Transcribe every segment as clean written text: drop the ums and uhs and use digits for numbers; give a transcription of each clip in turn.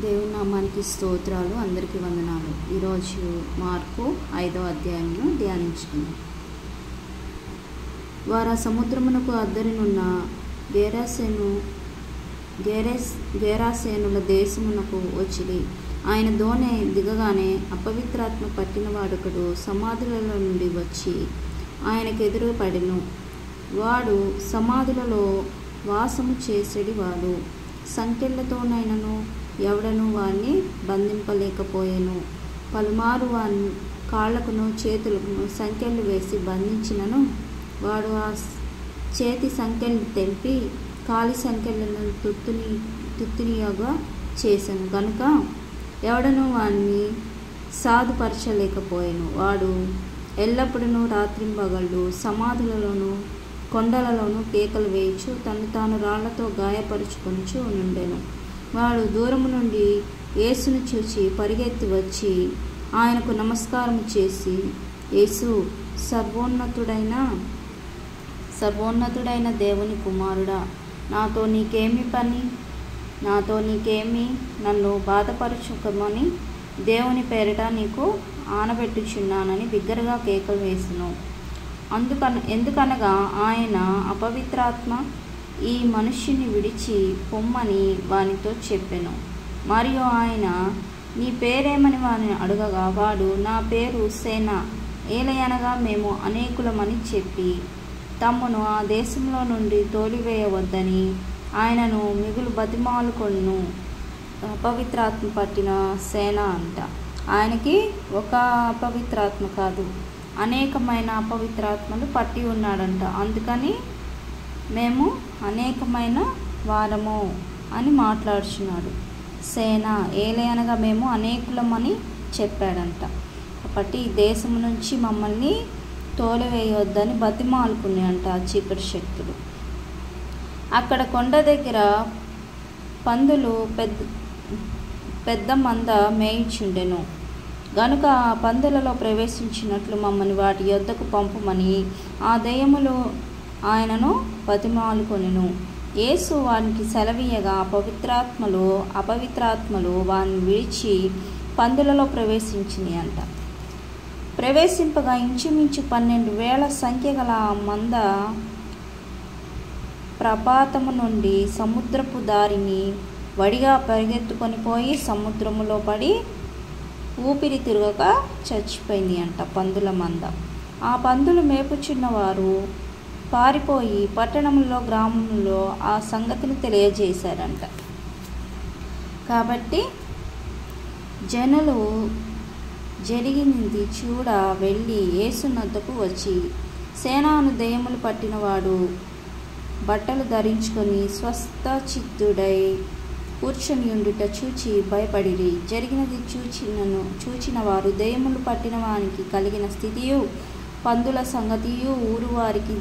దేవుని నామానికి స్తోత్రాలు. అందరికీ వందనాలు. ఈరోజు మార్కు 5వ అధ్యాయంను ధ్యానించుకుందాం. వారు ఆ సముద్రమునకు అద్దరినున్న గేరాసేనుల దేశమునకు వచ్చిరి. ఆయన దోణి దిగగానే అపవిత్రాత్మ పట్టిన వాడొకడు సమాధులలో నుండి వచ్చి ఆయనకు ఎదురు పడెను. వాడు సమాధులలో వాసము చేసేడివాడు. సంకెళ్లతోనైనను ఎవడను వాణ్ణి బంధింపలేకపోయెను. పలుమారు వాని కాళ్లకును చేతులకును సంకెళ్ళు వేసి బంధించినను వాడు ఆ చేతి సంకెళ్ళు తెంపి కాలి సంకెళ్లను తుత్తునియగా చేసెను గనుక ఎవడను వాణ్ణి సాధుపరచలేకపోయెను. వాడు ఎల్లప్పుడూ రాత్రింబగళ్ళు సమాధులలోను కొండలలోనూ కేకలు వేయచ్చు తను తాను రాళ్లతో గాయపరుచుకొనుచు నుండెను. వాడు దూరము నుండి యేసును చూచి పరిగెత్తి వచ్చి ఆయనకు నమస్కారం చేసి, యేసు, సర్వోన్నతుడైన దేవుని కుమారుడా, నాతో నీకేమి పని? నన్ను బాధపరచుకోమని దేవుని పేరిట నీకు ఆనబెట్టుచున్నానని బిగ్గరగా కేకలు వేసెను. ఎందుకనగా ఆయన అపవిత్రాత్మ ఈ మనుష్యుని విడిచి పొమ్మని వానితో చెప్పెను. మరియు ఆయన, నీ పేరేమని వారిని అడగగా వాడు, నా పేరు సేన, ఏలయనగా మేము అనేకులమని చెప్పి తమ్మును ఆ దేశంలో నుండి తోలివేయవద్దని ఆయనను మిగులు బతిమాలుకొను. అపవిత్రాత్మ పట్టిన సేన అంట. ఆయనకి ఒక అపవిత్రాత్మ కాదు, అనేకమైన అపవిత్రాత్మలు పట్టి ఉన్నాడంట. అందుకని మేము అనేకమైన వారము అని మాట్లాడుచున్నాడు. సేన, ఏలయనగా మేము అనేకులమని చెప్పాడంట. కాబట్టి ఈ దేశం నుంచి మమ్మల్ని తోలివేయొద్దని బతిమాలుకుని అంట ఆ చీకటి శక్తులు. అక్కడ కొండ దగ్గర పందులు పెద్ద మంద మేయిచుండెను గనుక ఆ పందులలో ప్రవేశించినట్లు మమ్మల్ని వాటి యొద్దకు పంపమని ఆ దెయ్యములు ఆయనను బతిమాలుకొనెను. యేసు వానికి సెలవీయగా అపవిత్రాత్మలు వారిని విడిచి పందులలో ప్రవేశించినాయి అంట. ప్రవేశింపగా ఇంచుమించు 12,000 సంఖ్య గల మంద ప్రపాతము నుండి సముద్రపు దారిని వడిగా పరిగెత్తుకొని పోయి సముద్రములో పడి ఊపిరి తిరగక చచ్చిపోయింది అంట పందుల మంద. ఆ పందులు మేపుచున్నవారు పారిపోయి పట్టణంలో గ్రామంలో ఆ సంగతిని తెలియజేశారంట. కాబట్టి జనులు జరిగినది చూడ వెళ్ళి యేసునద్దకు వచ్చి, సేనాను దెయ్యములు పట్టినవాడు బట్టలు ధరించుకొని స్వస్థచిత్తుడై కూర్చొని ఉండుట చూచి భయపడిరి. జరిగినది చూచిన వారు దెయ్యములు పట్టిన వానికి కలిగిన స్థితియు పందుల సంగతియు ఊరు వారికి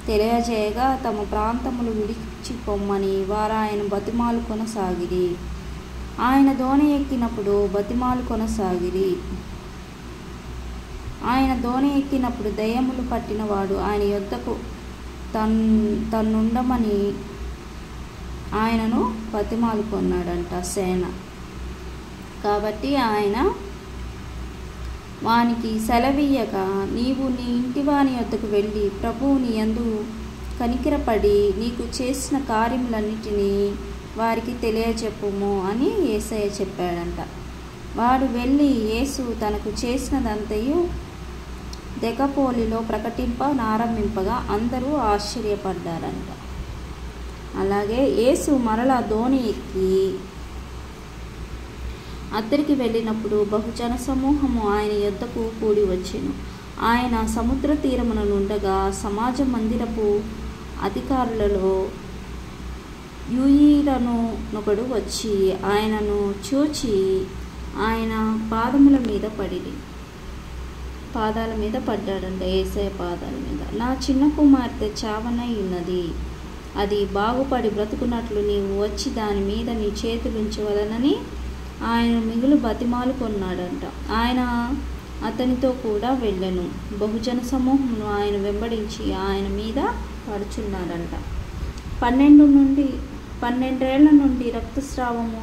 తెలియజేయగా తమ ప్రాంతములు విడిచిపోమ్మని వారు ఆయన బతిమాలు కొనసాగిరి. ఆయన దోణి ఎక్కినప్పుడు దయ్యములు పట్టినవాడు ఆయన యొద్దకు తన్నుండమని ఆయనను బతిమాలుకొన్నాడంట సేన. కాబట్టి ఆయన వానికి సెలవీయక, నీవు నీ ఇంటివాని యొద్దకు వెళ్ళి ప్రభువు నీ యందు కనికరపడి నీకు చేసిన కార్యములన్నిటినీ వారికి తెలియచెప్పుము అని యేసయ్య చెప్పాడంట. వాడు వెళ్ళి యేసు తనకు చేసినదంతయు దెకపోలిలో ప్రకటింపనారంభింపగా అందరూ ఆశ్చర్యపడ్డారంట. అలాగే యేసు మరలా దోణి ఎక్కి అద్దరికి వెళ్ళినప్పుడు బహుజన సమూహము ఆయన యొద్దకు కూడి వచ్చెను. ఆయన సముద్ర తీరమున నుండగా సమాజ మందిరపు అధికారులలో యూయిరనునొకడు వచ్చి ఆయనను చూచి ఆయన పాదాల మీద పడ్డాడంట. యేసయ్య పాదాల మీద, నా చిన్న కుమార్తె చావనై ఉన్నది, అది బాగుపడి బ్రతుకున్నట్లు నీవు వచ్చి దాని మీద నీ చేతులుంచవలనని ఆయన మిగులు బతిమాలుకొన్నాడంట. ఆయన అతనితో కూడా వెళ్ళెను. బహుజన సమూహమును ఆయన వెంబడించి ఆయన మీద పడుచున్నాడంట. 12 ఏళ్ల నుండి రక్తస్రావము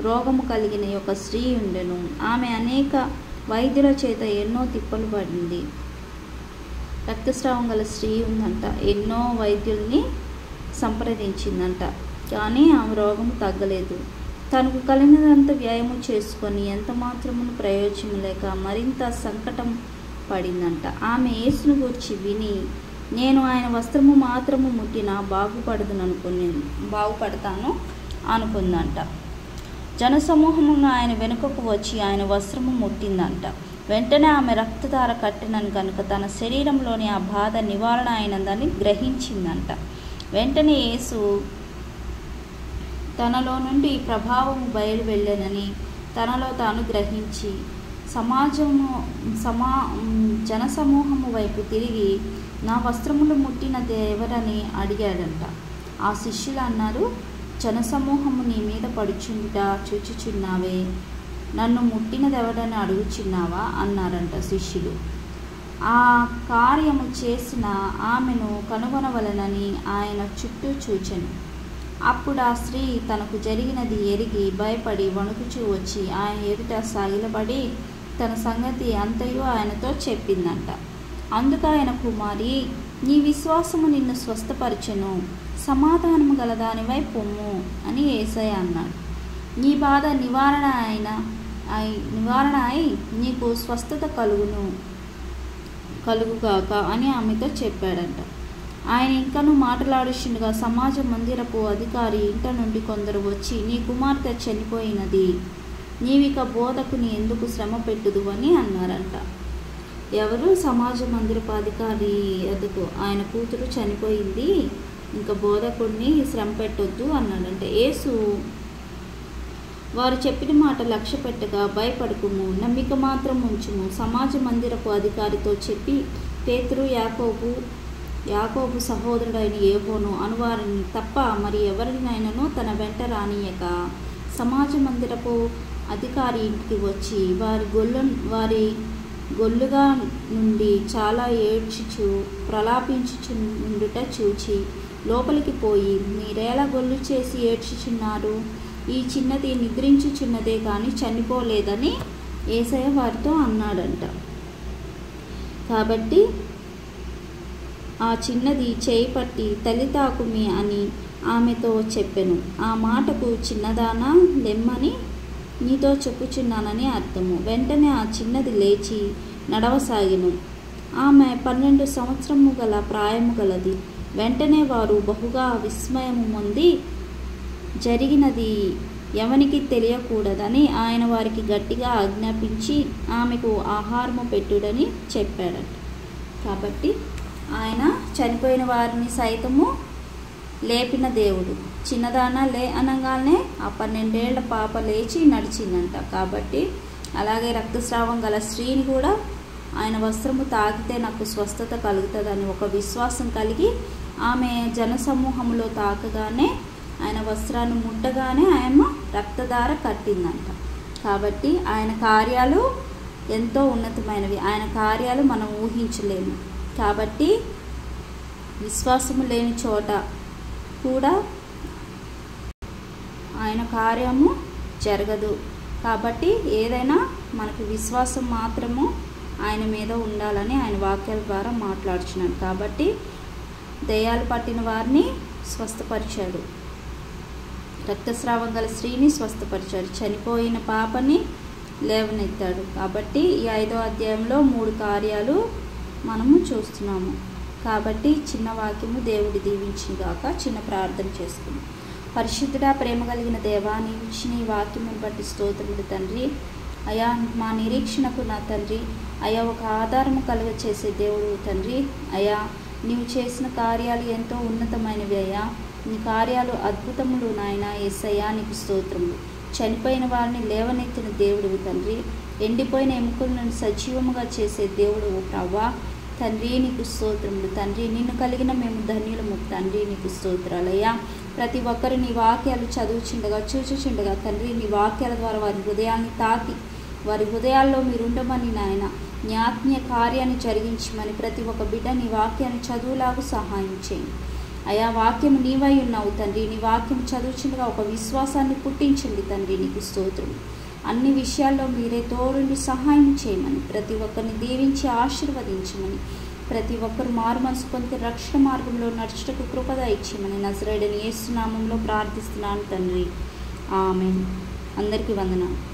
రోగము కలిగిన ఒక స్త్రీ ఉండెను. ఆమె అనేక వైద్యుల చేత ఎన్నో తిప్పలు పడింది. రక్తస్రావం గల స్త్రీ ఉందంట. ఎన్నో వైద్యుల్ని సంప్రదించిందంట. కానీ ఆమె రోగము తగ్గలేదు. తనకు కలిగినంత వ్యయము చేసుకొని ఎంత మాత్రమును ప్రయోజనం లేక మరింత సంకటం పడిందంట. ఆమె యేసును గూర్చి విని, నేను ఆయన వస్త్రము మాత్రము ముట్టినా బాగుపడతాను అనుకుందంట. జనసమూహమును ఆయన వెనుకకు వచ్చి ఆయన వస్త్రము ముట్టిందంట. వెంటనే ఆమె రక్తధార కట్టినను కనుక తన శరీరంలోని ఆ బాధ నివారణ అయినదని గ్రహించిందంట. వెంటనే యేసు తనలో నుండి ప్రభావము బయలు వెళ్ళనని తనలో తాను గ్రహించి జనసమూహము వైపు తిరిగి, నా వస్త్రములు ముట్టినది ఎవరని అడిగాడంట. ఆ శిష్యులు అన్నారు, జనసమూహము నీ మీద పడుచుండుట చూచుచున్నావే, నన్ను ముట్టినది ఎవరని అడుగుచున్నావా అన్నారంట శిష్యులు. ఆ కార్యము చేసిన ఆమెను కనుగొనవలనని ఆయన చుట్టూ చూచెను. అప్పుడు ఆ స్త్రీ తనకు జరిగినది ఎరిగి భయపడి వణుకుచూ వచ్చి ఆయన ఎదుట సాగిలపడి తన సంగతి అంతయు ఆయనతో చెప్పిందంట. అందుకు ఆయన, కుమారి, నీ విశ్వాసము నిన్ను స్వస్థపరచెను, సమాధానము గలదానివై పొమ్ము అని యేసయ్య అన్నాడు. నీ బాధ నివారణ అయి నీకు స్వస్థత కలుగుగాక అని ఆమెతో చెప్పాడంట. ఆయన ఇంకనూ మాట్లాడుచుండగా సమాజ మందిరపు అధికారి ఇంట నుండి కొందరు వచ్చి, నీ కుమార్తె చనిపోయినది, నీవిక బోధకుని ఎందుకు శ్రమ పెట్టుదు అని అన్నారంట. ఎవరు? సమాజ మందిరపు అధికారి ఎదుకు ఆయన కూతురు చనిపోయింది, ఇంకా బోధకుడిని శ్రమ పెట్టొద్దు అన్నాడంట. యేసు వారు చెప్పిన మాట లక్ష్య పెట్టగా, భయపడకుము, నమ్మిక మాత్రం ఉంచుము. సమాజ మందిరపు అధికారితో చెప్పి, పేతురు, యాకోబు సహోదరుడైన యోహాను అనువారిని తప్ప మరి ఎవరినైనాను తన వెంట రానియక సమాజ మందిరపు అధికారి ఇంటికి వచ్చి వారి గొల్లుగా నుండి చాలా ఏడ్చుచు ప్రలాపించుచుండుట చూచి లోపలికి పోయి, మీరేలా గొల్లు చేసి ఏడ్చుచున్నారు? ఈ చిన్నది నిద్రించుచున్నదే కానీ చనిపోలేదని యేసయ్య వారితో అన్నాడంట. కాబట్టి ఆ చిన్నది చేయి పట్టి తల్లితాకుమి అని ఆమెతో చెప్పెను. ఆ మాటకు చిన్నదానా లెమ్మని నీతో చెప్పుచున్నానని అర్థము. వెంటనే ఆ చిన్నది లేచి నడవసాగిను. ఆమె 12 సంవత్సరము గల ప్రాయము గలది. వెంటనే వారు బహుగా విస్మయము పొంది, జరిగినది ఎవనికి తెలియకూడదని ఆయన వారికి గట్టిగా ఆజ్ఞాపించి ఆమెకు ఆహారము పెట్టుడని చెప్పాడట. కాబట్టి ఆయన చనిపోయిన వారిని సైతము లేపిన దేవుడు. చిన్నదాన లే అనగానే ఆ 12 ఏళ్ల పాప లేచి నడిచిందంట. కాబట్టి అలాగే రక్తస్రావం గల స్త్రీని కూడా ఆయన వస్త్రము తాకితే నాకు స్వస్థత కలుగుతుందని ఒక విశ్వాసం కలిగి ఆమె జనసమూహంలో తాకగానే ఆయన వస్త్రాన్ని ముట్టగానే ఆయన రక్తధార కట్టిందంట. కాబట్టి ఆయన కార్యాలు ఎంతో ఉన్నతమైనవి. ఆయన కార్యాలు మనం ఊహించలేము. కాబట్టి విశ్వాసము లేని చోట కూడా ఆయన కార్యము జరగదు. కాబట్టి ఏదైనా మనకు విశ్వాసం మాత్రము ఆయన మీద ఉండాలని ఆయన వాక్యాల ద్వారా మాట్లాడుచున్నాడు. కాబట్టి దయ్యాలు పట్టిన వారిని స్వస్థపరిచాడు, రక్తస్రావం గల స్త్రీని స్వస్థపరిచాడు, చనిపోయిన పాపని లేవనెత్తాడు. కాబట్టి ఈ 5వ అధ్యాయంలో 3 కార్యాలు మనము చూస్తున్నాము. కాబట్టి చిన్న వాక్యము దేవుడి దీవించుగాక. చిన్న ప్రార్థన చేసుకుందాం. పరిశుద్ధుడా, ప్రేమ కలిగిన దేవా, నీవు ఇచ్చిన ఈ వాక్యమును బట్టి స్తోత్రములు తండ్రి. అయా, మా నిరీక్షణకు నా తండ్రి అయా ఒక ఆధారము కలుగ చేసే దేవుడు తండ్రి. అయా, నీవు చేసిన కార్యాలు ఎంతో ఉన్నతమైనవి అయ్యా. నీ కార్యాలు అద్భుతములు నాయన. యేసయ్యా, నీకు స్తోత్రములు. చనిపోయిన వారిని లేవనెత్తిన దేవుడు తండ్రి. ఎండిపోయిన ఎముకలను సజీవముగా చేసే దేవుడు ప్రభువా తండ్రి, నీకు స్తోత్రములు తండ్రి. నిన్ను కలిగిన మేము ధన్యులము తండ్రి, నీకు స్తోత్రాలయ్యా. ప్రతి ఒక్కరు నీ వాక్యాలు చదువుచుండగా చూచుచుండగా తండ్రి, నీ వాక్యాల ద్వారా వారి హృదయాన్ని తాకి వారి హృదయాల్లో మీరు ఉండమని నాయన నీ ఆత్మీయ కార్యాన్ని జరిగించమని ప్రతి ఒక్క బిడ్డ నీ వాక్యాన్ని చదువులాగా సహాయం చేయండి. అయా వాక్యం నీవై ఉన్నావు తండ్రి. నీ వాక్యం చదువుచుండగా ఒక విశ్వాసాన్ని పుట్టించండి తండ్రి. నీకు స్తోత్రం. అన్ని విషయాల్లో మీరే తోడుండి సహాయం చేయమని, ప్రతి ఒక్కరిని దీవించి ఆశీర్వదించమని, ప్రతి ఒక్కరు మారు మనసు పొంది రక్షణ మార్గంలో నడుచుటకు కృపద ఇచ్చేయమని నజరేయుడైన యేసు నామములో ప్రార్థిస్తున్నాను తండ్రి. ఆమేన్. అందరికీ వందనాలు.